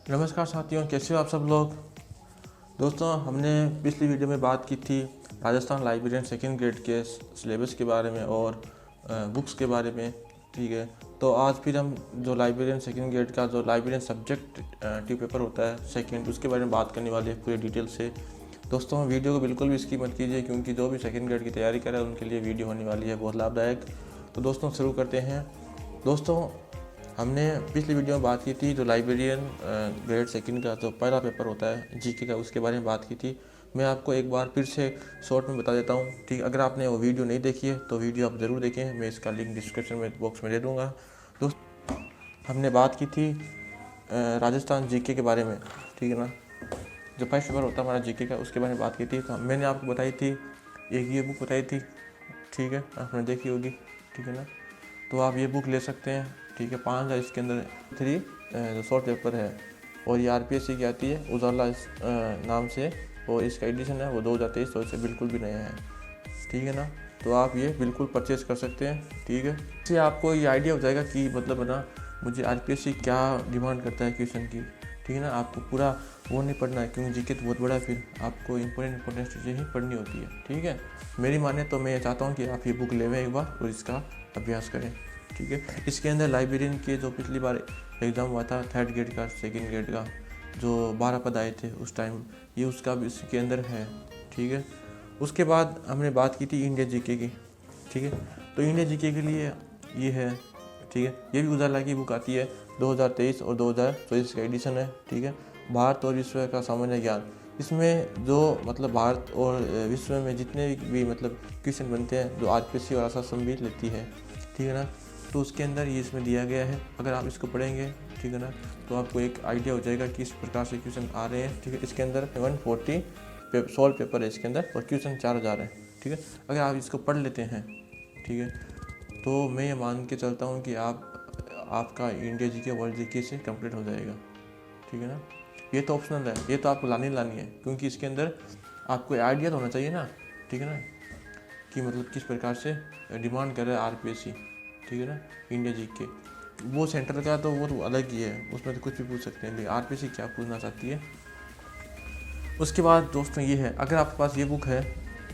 नमस्कार साथियों, कैसे हो आप सब लोग। दोस्तों, हमने पिछली वीडियो में बात की थी राजस्थान लाइब्रेरियन सेकंड ग्रेड के सिलेबस के बारे में और बुक्स के बारे में। ठीक है, तो आज फिर हम जो लाइब्रेरियन सेकंड ग्रेड का जो लाइब्रेरियन सब्जेक्ट ट्यू पेपर होता है सेकंड, उसके बारे में बात करने वाले हैं पूरे डिटेल से। दोस्तों, वीडियो को बिल्कुल भी स्किप मत कीजिए, क्योंकि जो भी सेकंड ग्रेड की तैयारी कर रहे हैं उनके लिए वीडियो होने वाली है बहुत लाभदायक। तो दोस्तों, शुरू करते हैं। दोस्तों, हमने पिछली वीडियो में बात की थी जो लाइब्रेरियन ग्रेड सेकंड का जो पहला पेपर होता है जीके का, उसके बारे में बात की थी। मैं आपको एक बार फिर से शॉर्ट में बता देता हूँ। ठीक, अगर आपने वो वीडियो नहीं देखी है तो वीडियो आप ज़रूर देखें, मैं इसका लिंक डिस्क्रिप्शन में बॉक्स में दे दूँगा। दोस्त, हमने बात की थी राजस्थान जीके के बारे में। ठीक है ना, जो फर्स्ट पेपर होता है हमारा जीके का, उसके बारे में बात की थी। तो मैंने आपको बताई थी, एक ये बुक बताई थी। ठीक है, आपने देखी होगी। ठीक है ना, तो आप ये बुक ले सकते हैं। ठीक है, 5000 इसके अंदर 3 जो शॉर्ट पेपर है, और ये आरपीएससी की आती है उजाला नाम से, और इसका एडिशन है वो 2023, तो इससे बिल्कुल भी नया है। ठीक है ना, तो आप ये बिल्कुल परचेज़ कर सकते हैं। ठीक है, इससे आपको ये आइडिया हो जाएगा कि मतलब है ना, मुझे आरपीएससी क्या डिमांड करता है क्वेश्चन की। ठीक है ना, आपको पूरा वो नहीं पढ़ना है, क्योंकि जीके तो बहुत बड़ा है, फिर आपको इंपॉर्टेंट चीज़ें ही पढ़नी होती है। ठीक है, मेरी माने तो मैं चाहता हूँ कि आप ये बुक लेवें एक बार और इसका अभ्यास करें। ठीक है, इसके अंदर लाइब्रेरियन के जो पिछली बार एग्ज़ाम हुआ था थर्ड ग्रेड का सेकंड ग्रेड का, जो 12 पद आए थे उस टाइम, ये उसका भी इसके अंदर है। ठीक है, उसके बाद हमने बात की थी इंडिया जीके की। ठीक है, तो इंडिया जीके के लिए ये है। ठीक है, ये भी उजाला की बुक आती है, 2023 और 2024 का एडिशन है। ठीक है, भारत और विश्व का सामान्य ज्ञान। इसमें जो मतलब भारत और विश्व में जितने भी मतलब क्वेश्चन बनते हैं जो आरपीएससी और आशा संबीत लेती है, ठीक है ना, तो उसके अंदर ये इसमें दिया गया है। अगर आप इसको पढ़ेंगे, ठीक है ना, तो आपको एक आइडिया हो जाएगा कि इस प्रकार से क्वेश्चन आ रहे हैं। ठीक है, इसके अंदर 140 सॉल्व पेपर है इसके अंदर, और क्वेश्चन 4000 है। ठीक है, अगर आप इसको पढ़ लेते हैं, ठीक है, तो मैं ये मान के चलता हूँ कि आपका इंडिया जीके वर्ल्ड जीके से कंप्लीट हो जाएगा। ठीक है ना, ये तो ऑप्शनल है, ये तो आपको लानी है, क्योंकि इसके अंदर आपको आइडिया तो होना चाहिए ना। ठीक है ना, कि मतलब किस प्रकार से डिमांड कर रहा है आरपीएससी। ठीक है ना, इंडिया जीके वो सेंटर का तो वो तो अलग ही है, उसमें तो कुछ भी पूछ सकते हैं, लेकिन आरपीएससी क्या पूछना चाहती है। उसके बाद दोस्तों ये है, अगर आपके पास ये बुक है,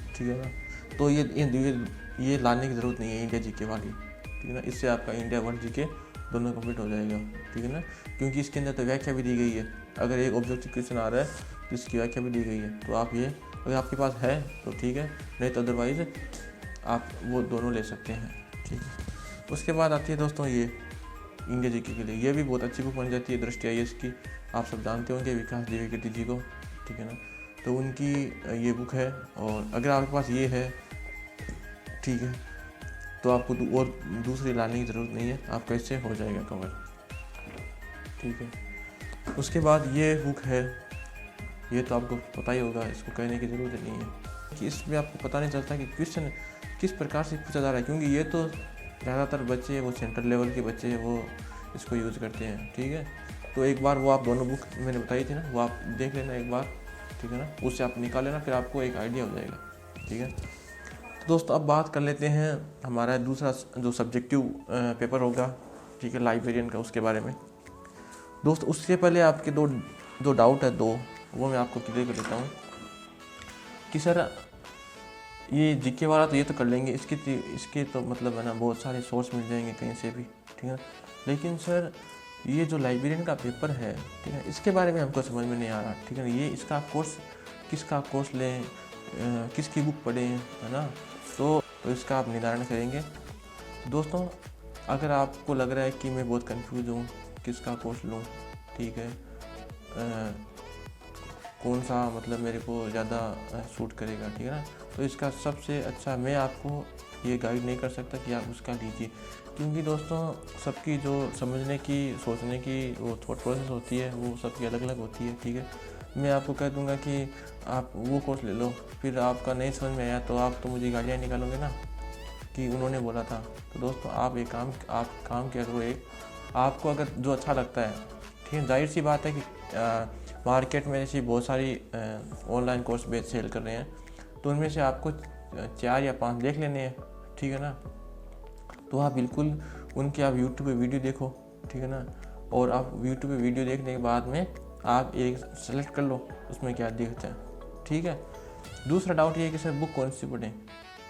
ठीक है ना, तो ये लाने की ज़रूरत नहीं है इंडिया जीके वाली। ठीक है ना, इससे आपका इंडिया वर्ल्ड जीके दोनों कंप्लीट हो जाएगा। ठीक है ना, क्योंकि इसके अंदर तो व्याख्या भी दी गई है। अगर एक ऑब्जेक्टिव क्वेश्चन आ रहा है तो इसकी व्याख्या भी दी गई है, तो आप ये अगर आपके पास है तो ठीक है, नहीं तो अदरवाइज़ आप वो दोनों ले सकते हैं। ठीक है, उसके बाद आती है दोस्तों ये इंडिया जीके के लिए, ये भी बहुत अच्छी बुक बन जाती है दृष्टि आईएएस की। आप सब जानते होंगे विकास द्विवेदी जी को। ठीक है ना, तो उनकी ये बुक है, और अगर आपके पास ये है, ठीक है, तो आपको और दूसरी लाने की ज़रूरत नहीं है, आपका इससे हो जाएगा कवर। ठीक है, उसके बाद ये बुक है, ये तो आपको पता ही होगा, इसको कहने की ज़रूरत नहीं है कि इसमें आपको पता नहीं चलता कि क्वेश्चन किस प्रकार से पूछा जा रहा है, क्योंकि ये तो ज़्यादातर बच्चे वो सेंट्रल लेवल के बच्चे हैं, वो इसको यूज़ करते हैं। ठीक है, तो एक बार वो आप दोनों बुक मैंने बताई थी ना, वो आप देख लेना एक बार। ठीक है ना, उससे आप निकाल लेना, फिर आपको एक आइडिया हो जाएगा। ठीक है, तो दोस्तों अब बात कर लेते हैं हमारा दूसरा जो सब्जेक्टिव पेपर होगा, ठीक है, लाइब्रेरियन का, उसके बारे में। दोस्त, उससे पहले आपके दो डाउट है, वो मैं आपको क्लियर कर देता हूँ कि सर ये जीके वाला तो ये तो कर लेंगे, इसके तो मतलब है ना बहुत सारे सोर्स मिल जाएंगे कहीं से भी। ठीक है, लेकिन सर ये जो लाइब्रेरियन का पेपर है, ठीक है, इसके बारे में हमको समझ में नहीं आ रहा। ठीक है, ये इसका कोर्स किसका कोर्स लें, किसकी बुक पढ़ें, है ना, तो इसका आप निर्धारण करेंगे। दोस्तों, अगर आपको लग रहा है कि मैं बहुत कंफ्यूज हूँ किसका कोर्स लूँ, ठीक है, कौन सा मतलब मेरे को ज़्यादा सूट करेगा, ठीक है ना, तो इसका सबसे अच्छा, मैं आपको ये गाइड नहीं कर सकता कि आप उसका लीजिए, क्योंकि दोस्तों सबकी जो समझने की सोचने की वो थॉट प्रोसेस होती है वो सबकी अलग अलग होती है। ठीक है, मैं आपको कह दूंगा कि आप वो कोर्स ले लो, फिर आपका नहीं समझ में आया तो आप तो मुझे गालियाँ निकालोगे ना कि उन्होंने बोला था। तो दोस्तों आप काम क्या करो, एक आपको अगर जो अच्छा लगता है, ठीक है, जाहिर सी बात है कि मार्केट में ऐसी बहुत सारी ऑनलाइन कोर्स बेच सेल कर रहे हैं, तो उनमें से आपको 4 या 5 देख लेने हैं। ठीक है ना, तो आप बिल्कुल उनके आप यूट्यूब पे वीडियो देखो, ठीक है ना, और आप यूट्यूब पे वीडियो देखने के बाद में आप एक सेलेक्ट कर लो उसमें क्या दिखता है, ठीक है। दूसरा डाउट ये है कि सर बुक कौन सी पढ़ें,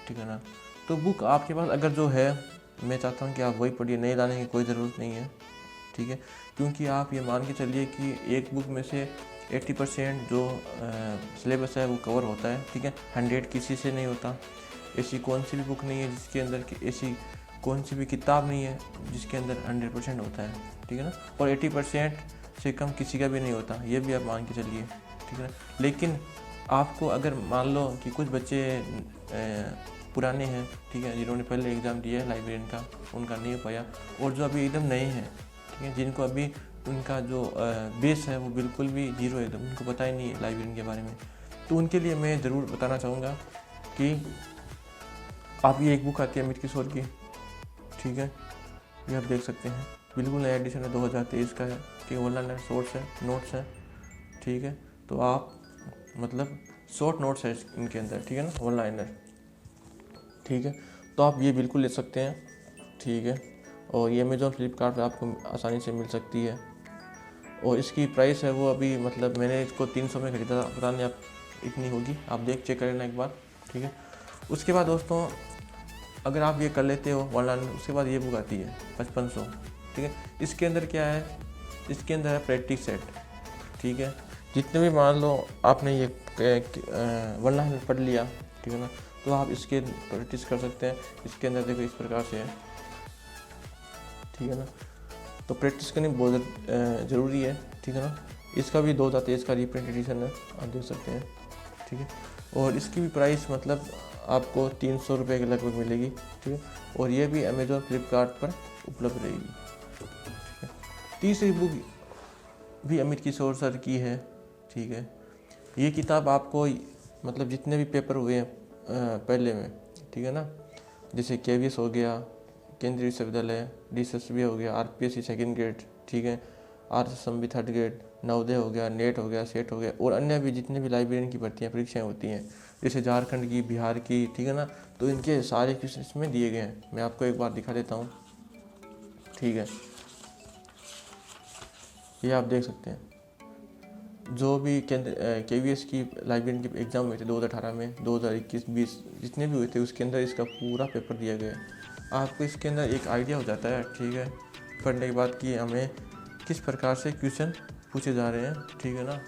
ठीक है ना। तो बुक आपके पास अगर जो है, मैं चाहता हूँ कि आप वही पढ़िए, नए लाने की कोई ज़रूरत नहीं है, ठीक है। क्योंकि आप ये मान के चलिए कि एक बुक में से 80% जो सिलेबस है वो कवर होता है, ठीक है। 100 किसी से नहीं होता। ऐसी कौन सी भी बुक नहीं है जिसके अंदर ऐसी कौन सी भी किताब नहीं है जिसके अंदर 100% होता है, ठीक है ना। और 80% से कम किसी का भी नहीं होता, ये भी आप मान के चलिए, ठीक है ना। लेकिन आपको अगर मान लो कि कुछ बच्चे पुराने हैं, ठीक है, जिन्होंने पहले एग्ज़ाम दिया है लाइब्रेरियन का, उनका नहीं हो पाया, और जो अभी एकदम नए हैं, ठीक है, जिनको अभी उनका जो बेस है वो बिल्कुल भी जीरो है, एकदम उनको पता ही नहीं है लाइब्रेरियन के बारे में, तो उनके लिए मैं ज़रूर बताना चाहूँगा कि आप ये एक बुक आती है अमित किशोर की, ठीक है, ये आप देख सकते हैं, बिल्कुल नया एडिशन है, 2023 का है, ठीक है। ऑनलाइन सोर्स है, नोट्स है, ठीक है। तो आप मतलब शॉर्ट नोट्स है इनके अंदर, ठीक है ना, ऑनलाइन है, ठीक है। तो आप ये बिल्कुल ले सकते हैं, ठीक है। और ये अमेज़ॉन फ्लिपकार्ट पे आपको आसानी से मिल सकती है। और इसकी प्राइस है वो अभी मतलब मैंने इसको 300 में ख़रीदा था, पता नहीं आप इतनी होगी, आप चेक कर लेना एक बार, ठीक है। उसके बाद दोस्तों अगर आप ये कर लेते हो ऑनलाइन, उसके बाद ये बुक आती है 5500, ठीक है। इसके अंदर क्या है, इसके अंदर है प्रैक्टिस सेट, ठीक है। जितने भी मान लो आपने ये ऑनलाइन पढ़ लिया, ठीक है ना, तो आप इसके प्रैक्टिस कर सकते हैं। इसके अंदर देखो इस प्रकार से है, ठीक है ना। तो प्रैक्टिस करनी बहुत ज़रूरी है, ठीक है ना। इसका भी 2023 का रीप्रिंट एडिशन है, आप देख सकते हैं, ठीक है। और इसकी भी प्राइस मतलब आपको 300 रुपये के लगभग मिलेगी, ठीक है। और ये भी अमेज़ॉन फ्लिपकार्ट पर उपलब्ध रहेगी, ठीक है। तीसरी बुक भी अमित किशोर सर की है, ठीक है। ये किताब आपको मतलब जितने भी पेपर हुए हैं पहले में, ठीक है ना, जैसे KVS हो गया, केंद्रीय विश्वविद्यालय, DSSB हो गया, RPSC सेकंड ग्रेड, ठीक है, RSSB थर्ड ग्रेड, नवोदय हो गया, नेट हो गया, सेट हो गया, और अन्य भी जितने भी लाइब्रेरियन की भर्तियाँ परीक्षाएं होती हैं, जैसे झारखंड की, बिहार की, ठीक है ना, तो इनके सारे क्वेश्चन इसमें दिए गए हैं। मैं आपको एक बार दिखा देता हूँ, ठीक है। ये आप देख सकते हैं, जो भी KVS की लाइब्रेरियन के एग्ज़ाम हुए थे 2018 में, 2021, 20 जितने भी हुए थे, उसके अंदर इसका पूरा पेपर दिया गया है। आपको इसके अंदर एक आइडिया हो जाता है, ठीक है, पढ़ने के बाद कि हमें किस प्रकार से क्वेश्चन पूछे जा रहे हैं, ठीक है ना।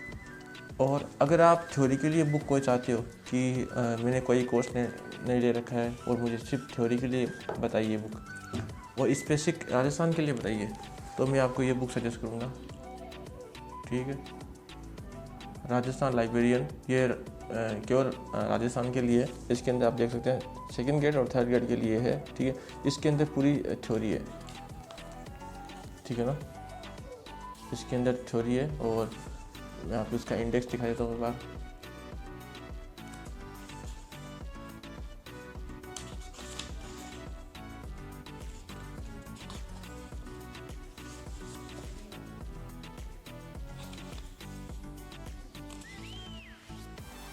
और अगर आप थ्योरी के लिए बुक कोई चाहते हो कि मैंने कोई कोर्स नहीं ले रखा है और मुझे सिर्फ थ्योरी के लिए बताइए बुक, और स्पेसिफिक राजस्थान के लिए बताइए, तो मैं आपको ये बुक सजेस्ट करूँगा, ठीक है। राजस्थान लाइब्रेरियन, ये केवल राजस्थान के लिए, इसके अंदर आप देख सकते हैं सेकंड ग्रेड और थर्ड ग्रेड के लिए है, ठीक है। इसके अंदर पूरी थ्योरी है, ठीक है ना, इसके अंदर थ्योरी है। और मैं आपको इसका इंडेक्स दिखा देता हूँ एक बार,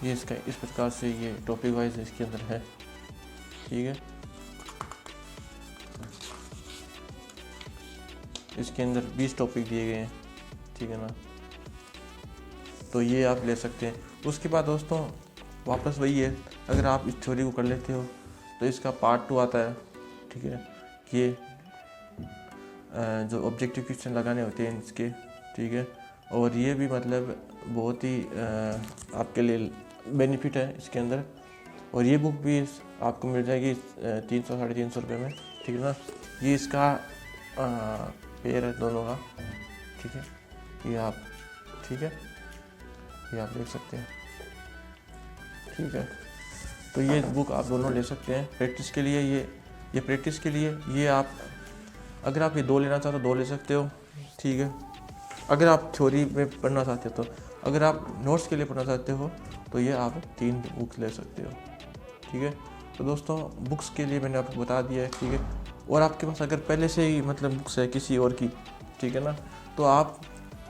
ये इसका इस प्रकार से ये टॉपिक वाइज इसके अंदर है, ठीक है। इसके अंदर 20 टॉपिक दिए गए हैं, ठीक है ना, तो ये आप ले सकते हैं। उसके बाद दोस्तों वापस वही है, अगर आप इस थ्योरी को कर लेते हो तो इसका पार्ट 2 आता है, ठीक है। ये जो ऑब्जेक्टिव क्वेश्चन लगाने होते हैं इसके, ठीक है। और ये भी मतलब बहुत ही आपके लिए बेनिफिट है इसके अंदर। और ये बुक भी आपको मिल जाएगी 300 साढ़े 300 रुपये में, ठीक है ना। ये इसका पेयर है दोनों का, ठीक है, ये आप, ठीक है, ये आप देख सकते हैं, ठीक है। तो ये बुक आप दोनों ले सकते हैं प्रैक्टिस के लिए। ये प्रैक्टिस के लिए ये आप अगर आप ये 2 लेना चाहते हो 2 ले सकते हो, ठीक है। अगर आप थ्योरी में पढ़ना चाहते हो, तो अगर आप नोट्स के लिए पढ़ना चाहते हो तो ये आप 3 बुक्स ले सकते हो, ठीक है। तो दोस्तों बुक्स के लिए मैंने आपको बता दिया है, ठीक है। और आपके पास अगर पहले से ही मतलब बुक्स है किसी और की, ठीक है ना, तो आप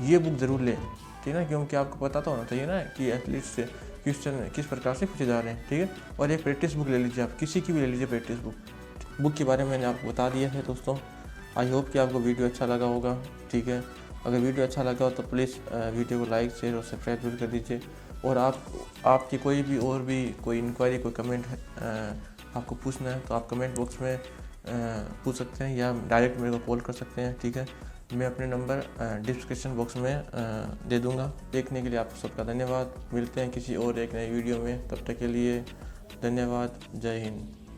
ये बुक ज़रूर लें, ठीक है ना, क्योंकि आपको पता तो होना चाहिए ना कि एथलीट्स से क्वेश्चन किस प्रकार से पूछे जा रहे हैं, ठीक है। और एक प्रैक्टिस बुक ले लीजिए, आप किसी की भी ले लीजिए प्रैक्टिस बुक के बारे में मैंने आपको बता दिया है दोस्तों। आई होप कि आपको वीडियो अच्छा लगा होगा। ठीक है, अगर वीडियो अच्छा लगा हो तो प्लीज़ वीडियो को लाइक शेयर और सब्सक्राइब जरूर कर दीजिए। और आपकी कोई भी और भी कोई इंक्वायरी कोई कमेंट आपको पूछना है तो आप कमेंट बॉक्स में पूछ सकते हैं या डायरेक्ट मेरे को कॉल कर सकते हैं। ठीक है, मैं अपने नंबर डिस्क्रिप्शन बॉक्स में दे दूंगा। देखने के लिए आप सबका धन्यवाद। मिलते हैं किसी और एक नए वीडियो में, तब तक के लिए धन्यवाद। जय हिंद।